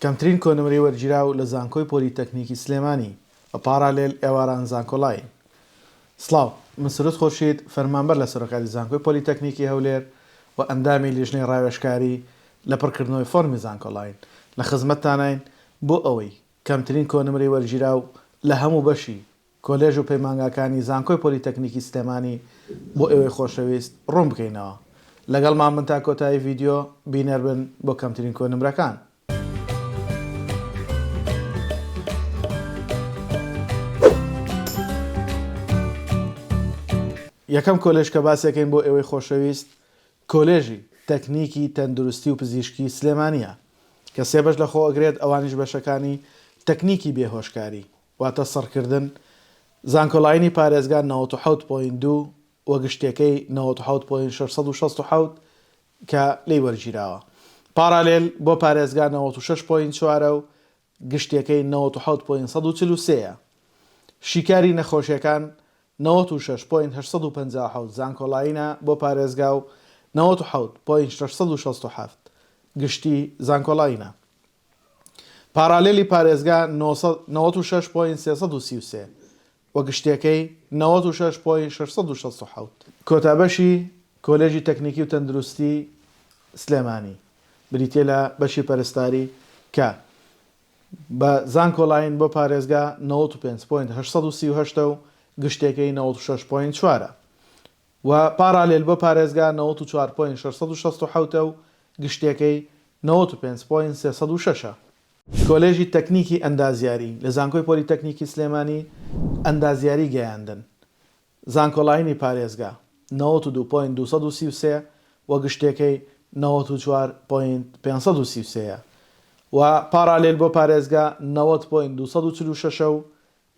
کەمترین کۆنمرەی وەرگیراو لە زانکۆی پۆلیتەکنیکی سلێمانی بە پارالێل ئێواران زانکۆڵاین. سڵاو، من سروود خۆرشید، فەرمانبەر لە سەرۆکاتی زانکۆی پۆلیتەکنیکی هەولێر و ئەندامی لیژنەی ڕاوێژکاری لە پڕکردنەوەی فۆرمی زانکۆڵاین لە خزمەتتانین بۆ ئەوەی کەمترین کۆنمرەی وەرگیراو لە هەموو بەشی کۆلێژ و پەیمانگاکانی زانکۆی پۆلیتەکنیکی سلێمانی بۆ ئێوەی خۆشەویست ڕوون بکەینەوە. لەگەڵمان من تا کۆتایی ڤیدیۆ بینەر بن بۆ کەمترین کۆنمرەکان. یەکەم کۆلێژ کە باسێکین بۆ ئێوەی خۆشەویست کۆلێژی تەکنیکی تەندروستی و پزیشکی سلێمانیە کە سێ بەش لە خۆ ئەگرێت، ئەوانیش بەشەکانی تەکنیکی بێهۆشکاری واتە سەرکردن، زانکۆڵاینی پارێزگا 97.2 و گشتەکەی 97.667 کە لی وەرگیراوە. پارالێل بۆ پارێزگا 96.4 و گشتەکەی 97.143. شیکاری نەخۆشیەکان 96.857 زانکۆڵاینە بۆ پارێزگا و 97.667 گشتی زانکۆڵاینە. پارالێلی پارێزگا 96.333 و گشتەکەی 96.667. کۆتابەشی کۆلێژی تەکنیکی و تەندروستی سلێمانی بریتیە لە بەشی پەرستاری کە بە زانکۆڵاین بۆ پارێزگا 95.838 و گشتەکەی 96.4 و پارالێل بۆ پارێزگا 94.667 و گشتەکەی 95.306. کۆلێژی تەکنیکی ئەندازیاری لە زانکۆی پۆلیتەکنیکی سلێمانی ئەندازیاری گەیاندن. زانکۆڵاینی پارێزگا 92.233 و گشتەکەی 94.533 و پارالێل بۆ پارێزگا 90.246 و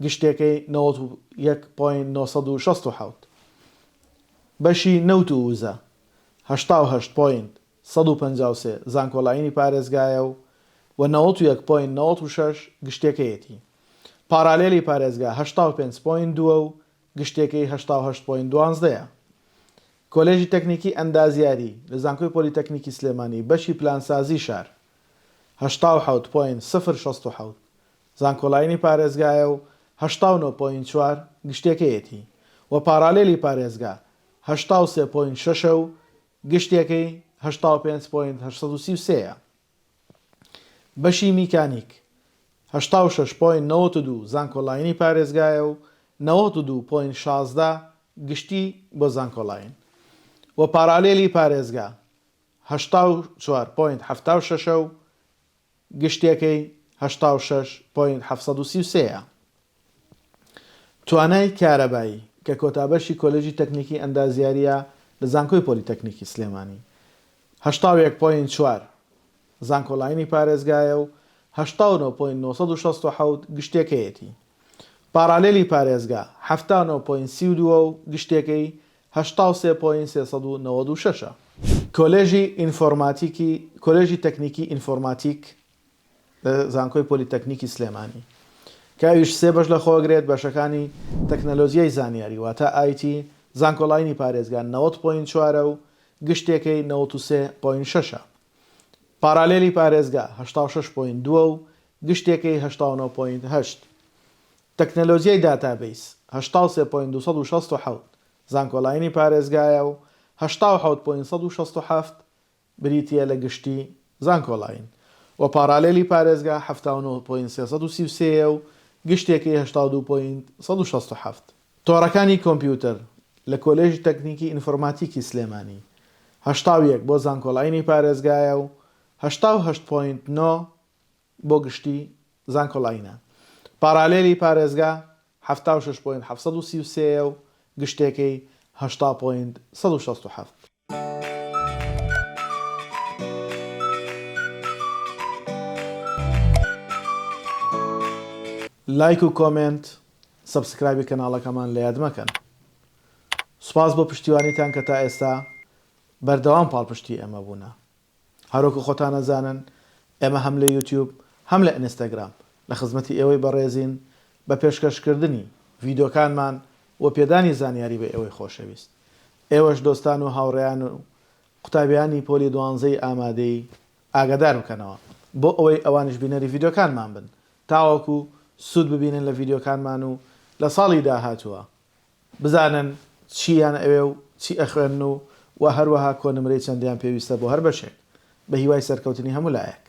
گشتەکەی 91.967. بەشی نەوت و وزە 88.153 زانکۆڵاینی پارێزگایە و 91.96 گشتەکەیەتی. پارالێلی پارێزگا 85.2 و گشتەکەی 88.12. کۆلێژی تەکنیکی ئەندازیاری لە زانکۆی پۆلیتەکنیکی سلێمانی بەشی پلانسازی شار 87.067 زانکۆڵاینی پارێزگایە و 89.4 گشتەکەیەتی و پارالێلی پارێزگا 83.6 و گشتەکەی 85.833. بەشی میکانیک 86.92 زانکۆڵاینی پارێزگایە و 92.16 گشتی بۆ زانکۆڵاین و پارالێلی پارێزگا 84.76 و گشتەکەی 86.733. توانای کارەبایی کە کۆتابەشی کۆلێژی تەکنیکی ئەندازیاریە لە زانکۆی پۆلیتەکنیکی سلێمانی 81.4 زانکۆڵاینی پارێزگایە و 89.967 گشتەکەیەتی. پارالێلی پارێزگا 79.32 و گشتەکەی 83.396. کۆلێژی تەکنیکی ئینفۆرماتیک لە زانکۆی پۆلیتەکنیکی سلێمانی کە ئەویش سێ بەش لە خۆگرێت، بەشەکانی تەکنەلۆژیای زانیاری واتە IT. زانکۆڵاینی پارێزگا 90.4 و گشتەکەی 93.6. پارالێلی پارێزگا 86.2 و گشتەکەی 89.8. تەکنەلۆژیای داتابیس 83.267 زانکۆڵاینی پارێزگایە و 87.167 بریتیە لە گشتی زانکۆڵاین و پارالێلی پارێزگا 79.333 و گشتێکی 82.167. تۆڕەکانی کۆمپیوتەر لە کۆلێژی تەکنیکی ئینفۆرماتیکی سلێمانی 81 بۆ زانکۆڵاینی پارێزگایە و 88.9 بۆ گشتی زانکۆڵاینە. پارالێلی پارێزگا 76.733 و گشتێکی 80.167. لایک و کۆمنت، سەبسکرایبی کەناڵەکەمان لە یاد مەکەن. سوپاس بۆ پشتیوانیتان کە تا ئێستا بەردەوام پاڵپشتی ئێمە بوونە. هەروەکو خۆتان نەزانن ئێمە هەم لە یوتیوب هەم لە ئینستاگرام لە خزمەتی ئێوەی بەڕێزین بە پێشکەشکردنی ڤیدۆکانمان و پێدانی زانیاری بە ئێوەی خۆشەویست. ئێوەش دۆستان و هاوڕێیان و قوتابیانی پۆلی 12 ئامادەی ئاگادار بکەنەوە. بۆ ئەوەی ئەوانش بینەری ڤیددیۆکانمان بن تاوەکو سوود ببینن لە ڤیددیۆکانمان و لە ساڵی داهاتووە بزانن چیان ئەوێ و چی ئەخوێن و هەروەها کۆنمرەی چەندیان پێویستە بۆ هەر بەشێک بە هیوای سەرکەوتنی هەموو لایەک.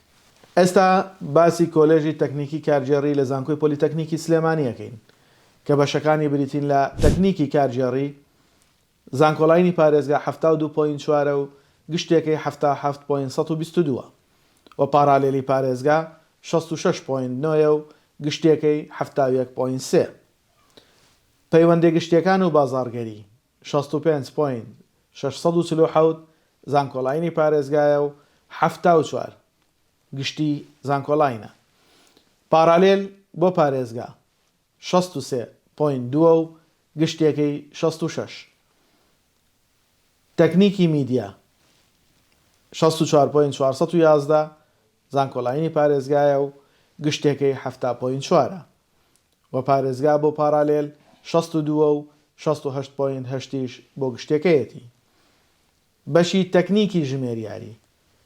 ئێستا باسی کۆلێژی تەکنیکی کارژێڕی لە زانکۆی پۆلیتەکنیکی سلێمانیەکەین کە بەشەکانی بریتین لە تەکنیکی کارژێڕی زانکۆڵینی پارێزگا 72.4 و گشتێکی 77.122 و پارالێلی پارێزگا 66.9 و گشتێکی 71.3 پەیوەندی گشتیەکان و بازاڕگەری 65.647 زانکۆڵینی پارێزگایە و 74 گشتی زانکۆڵینە. پارالێل بۆ پارێزگا 63.2 و گشتێکی 66 تەکنیکی میدیا 64.411 زانکۆڵینی پارێزگایە و گشتێکی 70.4 و پارێزگا بۆ پارالێل 62 و 68.8 بۆ گشتەکەیەتی. بەشی تەکنیکی ژمێریاری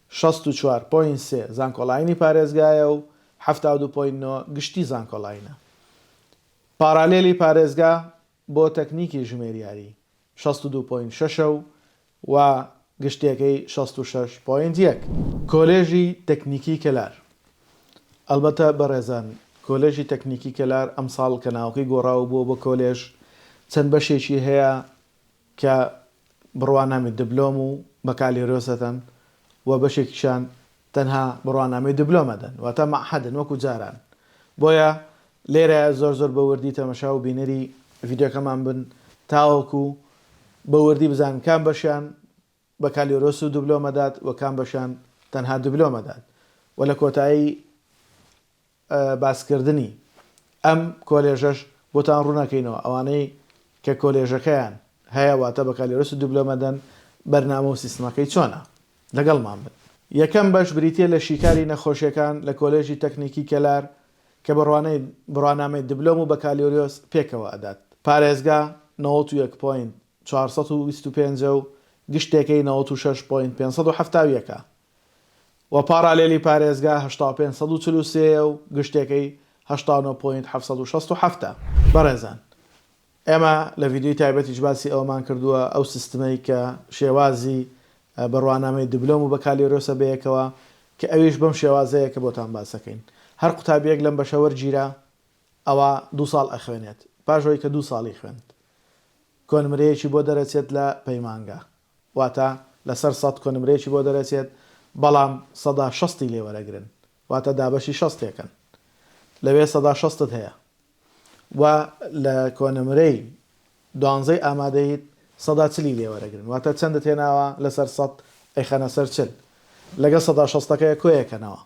64.3 زانکۆڵینی پارێزگایە و 72.9 گشتی زانکۆڵینە. پارالێلی پارێزگا بۆ تەکنیکی ژمێریاری 62.6 و گشتێکی 66.1 کۆلێژی تەکنیکی کەلار. ئەلبەتە بەڕێزان کۆلێژی تەکنیکی کەلار ئەم ساڵ کە ناوەکەی گۆڕاو بووە بۆ کۆلێژ چەند بەشێکی هەیە کە بڕوانامی دبلۆم و بەکالێرۆسەتەن و بەشێکیشان تەنها بڕوانامی دبلۆمەدەن واتە مەعهەدن وەکو جاران. بۆیە لێرە زۆر بە وردی تەمەشا و بینەری ڤیددیۆکەمان بن تاوەکو بە وردی بزان کام بەشیان بەکالێرۆس و دبلۆمەدات و کام بەشان تەنها دبلۆمەدات و لە کۆتایی باسکردنی ئەم کۆلێژەش بۆتان ڕوونەکەینەوە ئەوانەی کە کۆلێژەکەیان هەیە واتە بەکالێرۆس و دبلۆمەدەن بەرنامە و سیستمەکەی چۆنە لەگەڵمان بن. یەکەم بەش بریتە لە شیکاری نەخۆشیەکان لە کۆلێژی تەکنیکی کەلار کە بڕوانامەی دبلۆم و بەکالێرۆس پێکەوە ئەدات. پارێزگا 91.425 و گشتێکی 96.571 و پارالێلی پارێزگا 85.143 و گشتێکی 89.767. بەڕێزان ئێمە لە ڤیددیۆی تایبەتیش باسی ئەومان کردووە ئەو سیستمەی کە شێوازی بڕوانامەی دبلۆم و بەکالێرۆسە بەیەکەوە کە ئەویش بەم شێوازەیە کە بۆتان باسەکەین. هەر قوتابیەک لەم بەشە وەرگیرە ئەوە 2 ساڵ ئەخوێنێت پاشەوەی کە 2 ساڵی خوێند کۆنمرەیەکی بۆ دەرەچێت لە پەیمانگە واتە لەسەر 100 کۆنمرەیەکی بۆ دەرەچێت بەڵام 160 لێ وەرەگرن واتە دابەشی 60ێکن لەوێ 160 هەیە و لە کۆنمرەی 12 ئامادەیت 140 لێ وەرەگرن واتە چەندت هێناوە لەسەر 100 ئەیخەنە سەر چل لەگە 160ەکەی کۆیەکەنەوە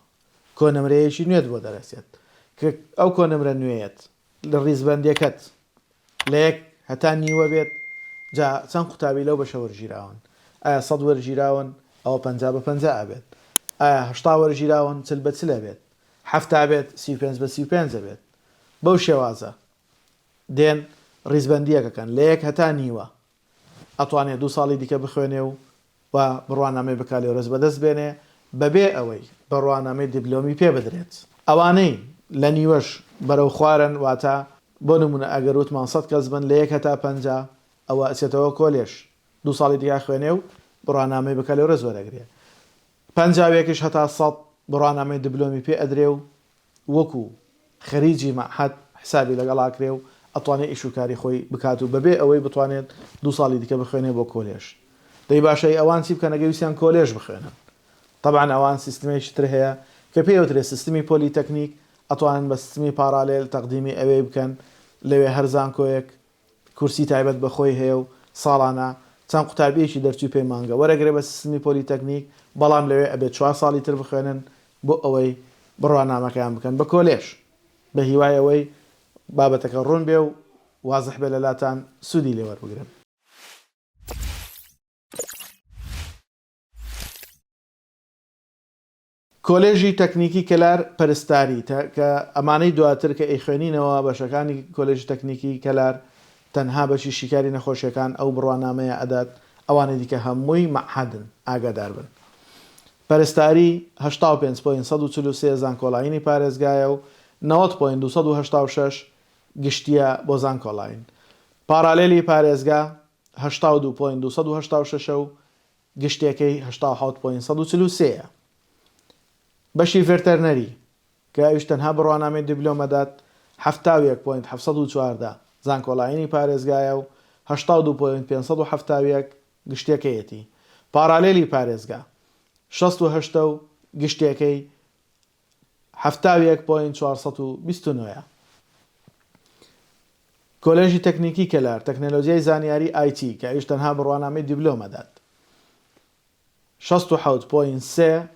کۆنمرەیەکی نوێت بۆ دەرەچێت کە ئەو کۆنمرە نوێیەت لە ڕیزبەندەکەت لە یەک هەتا نیوە بێت جا چەند قوتابی لەو بەشە وەرگیراون ئایا 100 وەرگیراون ئەوە 50 بە 50 ئەبێت ئایا 80 وەرگیراون 40 بە 40 ئەبێت 70 بێت 35 بە 35 ئەبێت بەو شێوازە دێن ڕیزبەندیەکەکەن لە یەک هەتا نیوە ئەتوانێت 2 ساڵی دیکە بخوێنێ و بڕوانامەی بەکالێرۆس بەدەست بێنێ بەبێ ئەوەی بڕوانامەی دیبلۆمی پێ بدرێت. ئەوانەی لە نیوەش بەرەو خوارن واتە بۆ نمونە ئەگەر وتمان 100 کەس بن لە 1 هەتا 50 ئەوە ئەچێتەوە کۆلێژ 2 ساڵی دیگە خوێنێ و بڕوانامەی بەکالێرۆس وەرەگرێ 50 هەتا 100 بڕوانامەی دیبلۆمی پێ ئەدرێ و وەکو خەریجی مەعهەد حسابی لەگەڵاکرێ و ئەتوانێت ئیشوکاری خۆی بکات و بەبێ ئەوەی بتوانێت 2 ساڵی دیکە بخوێنێ بۆ کۆلێژ. دەی باشەی ئەوان چی بکەن نەگەویستیان کۆلێژ بخوێنن طبعا ئەوان سیستمێکی تر هەیە کە پێوترێت سیستمی پۆلیتەکنیک ئەتوانن بە سیستمی پارالێل تەقدیمی ئەوەی بکەن لەوێ هەر زانکۆیەک کورسی تایبەت بەخۆی هەیە و ساڵانە چەند قوتابیەکی دەرچوو پەیمانگە وەرەگرێ بە سیستمی پۆلیتەکنیک بەڵام لەوێ ئەبێت 4 ساڵی تر بخوێنن بۆ ئەوەی بڕوانامەکەیان بکەن بە کۆلێژ بە هیوای ئەوەی بابەتەکە ڕوون بێ و وازح بێ لەلاتان سوودی لێ وەربگرن. کۆلێژی تەکنیکی کەلار پەرستاری کە ئەمانەی دواتر کە ئەیخوێنینەوە بەشەکانی کۆلێژی تەکنیکی کەلار تەنها بەشی شیکاری نەخۆشیەکان ئەو بڕوانامەیە ئەدات ئەوانەی دیکە هەمووی مەعهەدن ئاگادار بن. پەرستاری 85.143 زانکۆڵایینی پارێزگایە و 90.286 گشتیە بۆ زانکۆڵاین. پارالێلی پارێزگا 82.286 و گشتێکەی 87.143. بەشی ڤێرتەرنەری کە ئەویش تەنها بڕوانامەی دیبلۆمەدات 71.714 زانکۆڵایینی پارێزگایە و 82.570 گشتێکەیەتی. پارالێلی پارێزگا 68 و گشتێکەی 71.429. کۆلێژی تەکنیکی کەلار تەکنەلۆژیای زانیاری IT کە ئەویش تەنها بڕوانامەی دیبلۆمەدات 67.3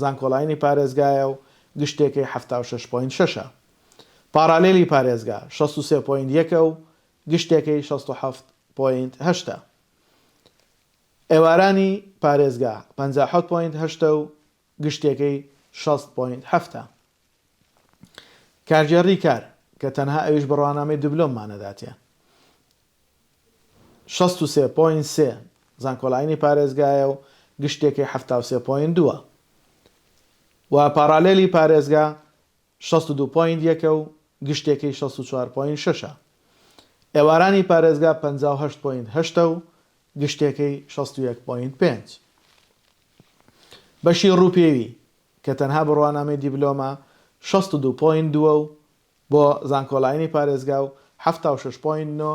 زانکۆڵایینی پارێزگایە و گشتێکی 76.6. پارالێلی پارێزگا 63.1 و گشتێکی 67.8. ئێوارانی پارێزگا 57.8 و گشتێکی 6.7. کارژێڕی کار کە تەنها ئەویش بڕوانامەی دیبلۆممانەداتێ 63.3 زانکۆڵایینی پارێزگایە و گشتێکی 73.2. و پارالێلی پارێزگا 62.1 و گشتێکی 64.6. ئێوارانی پارێزگا 58.8 و گشتێکی 61.5. بەشی ڕووپێوی کە تەنها بڕوانامەی دیبلۆمە 62.2 و بۆ زانکۆڵایینی پارێزگا و 76.9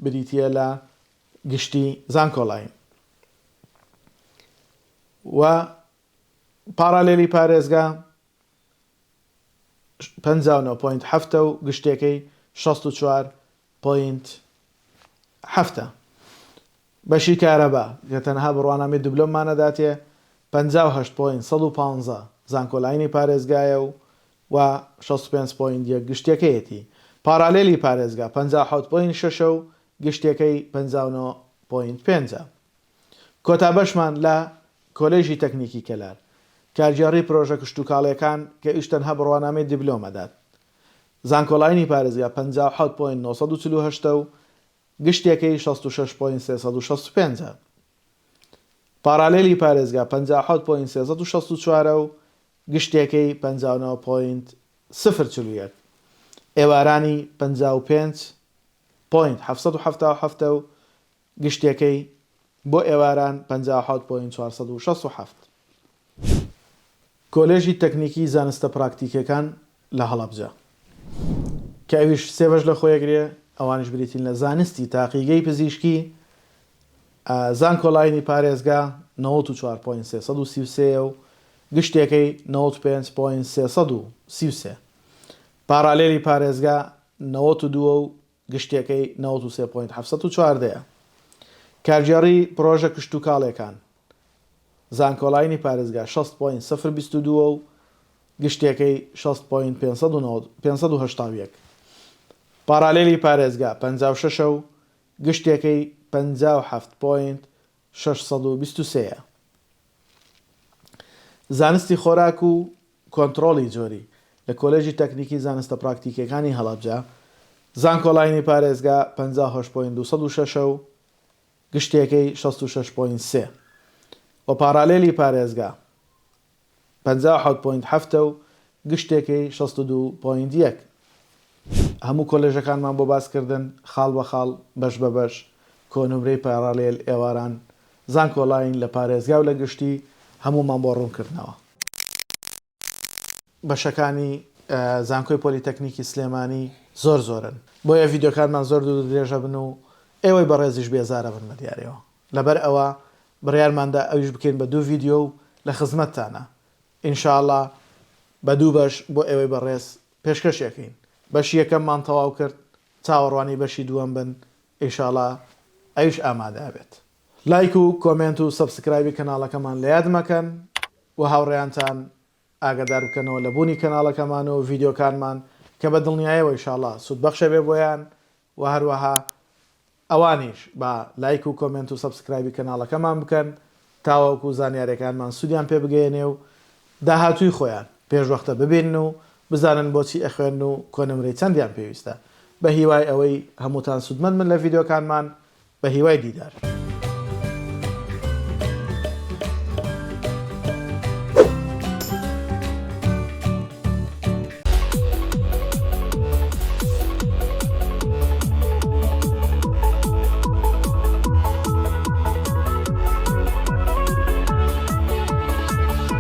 بریتیە لە گشتی زانکۆڵاین. و پارالێلی پارێزگا 59.7 و گشتێکی 64.7. بەشی کارەبا کە تەنها بڕوانامەی دیبلۆممانەداتێ 58.115 زانکۆڵایینی پارێزگایە و 65.1 گشتێکەیەتی. پارالێلی پارێزگا 57.6 و گشتێکەی 59.5. کۆتا بەشمان لە کۆلێژی تەکنیکی کەلار کارگێڕی پرۆژە کشتوکاڵیەکان کە ئیش تەنها بڕوانامەی دیبلۆمەدات زانکۆڵایینی پارێزگا 57.948 و گشتێکەی 66.365. پارالێلی پارێزگا 57.364 و گشتێکەی 59.041. ئێوارانی 55.777 و گشتێکەی بۆ ئێواران 57.467. کۆلێژی تەکنیکی زانستە پراکتیکەکان لە هەڵەبجە کە ئەویش سێ بەش لە خۆیەگرێ ئەوانش بریتین لە زانستی تاقیگەی پزیشکی زانکۆڵایینی پارێزگا 94.333 و گشتێکەی 95.333. پارالێلی پارێزگا 92 و گشتێکەی 93.714. کارگێڕی پرۆژە کشتوکاڵیەکان زانکۆڵایینی پارێزگا 6.022 و گشتێکەی 6.581. پارالێلی پارێزگا 56 و گشتێکەی 57.623. زانستی خۆراک و کۆنتڕۆڵی جۆری لە کۆلێژی تەکنیکی زانستە پراکتیکەکانی هەڵەبجە زانکۆڵایینی پارێزگا 58.206 و گشتێکەی 66.3. و پارالێلی پارێزگا 57.7 و گشتێکەی 62.1. هەموو کۆلێژەکانمان بۆ باسکردن خاڵ بە خاڵ بەش بە بەش کۆنمرەی پارالێل ئێواران زانکۆڵاین لە پارێزگا و لە گشتی هەمومان بۆ ڕوونکردنەوە. بەشەکانی زانکۆی پۆلیتەکنیکی سلێمانی زۆرن بۆیە ڤیددیۆکانمان زۆر دوو درێژە بن و ئێوەی بەڕێزیش بێزارە بنمە دیارەوە. لەبەر ئەوە بڕیارماندا ئەویش بکەین بە دوو ڤیددیۆ و لە خزمەتتانە. ئینشاءڵڵا بە دوو بەش بۆ ئێوەی بەڕێز پێشکەشێکین. بەشی یەکەممان تەواو کرد چاوەڕوانی بەشی دووەم بن ئینشاءڵڵا ئەویش ئامادە بێت. لایک و کۆمنت و سەبسکرایبی کەناڵەکەمان لە یاد مەکەن و هاوڕێیانتان ئاگادار بکەنەوە لە بوونی کەناڵەکەمان و ڤیددیۆکانمان کە بە دڵنیایەوە ئینشاءڵڵا سوودبەخشە بێ بۆیان و هەروەها ئەوانیش بە لایک و کۆمنت و سەبسکرایبی کەناڵەکەمان بکەن تاوەکو زانیاریەکانمان سوودیان پێ بگەێنێ و داهاتووی خۆیان پێشوەختە ببین و بزانن بۆچی ئەخوێن و کۆنمرەی چەندیان پێویستە. بە هیوای ئەوەی هەمووتان سوودمەند من لە ڤیددیۆکانمان بە هیوای دیدار.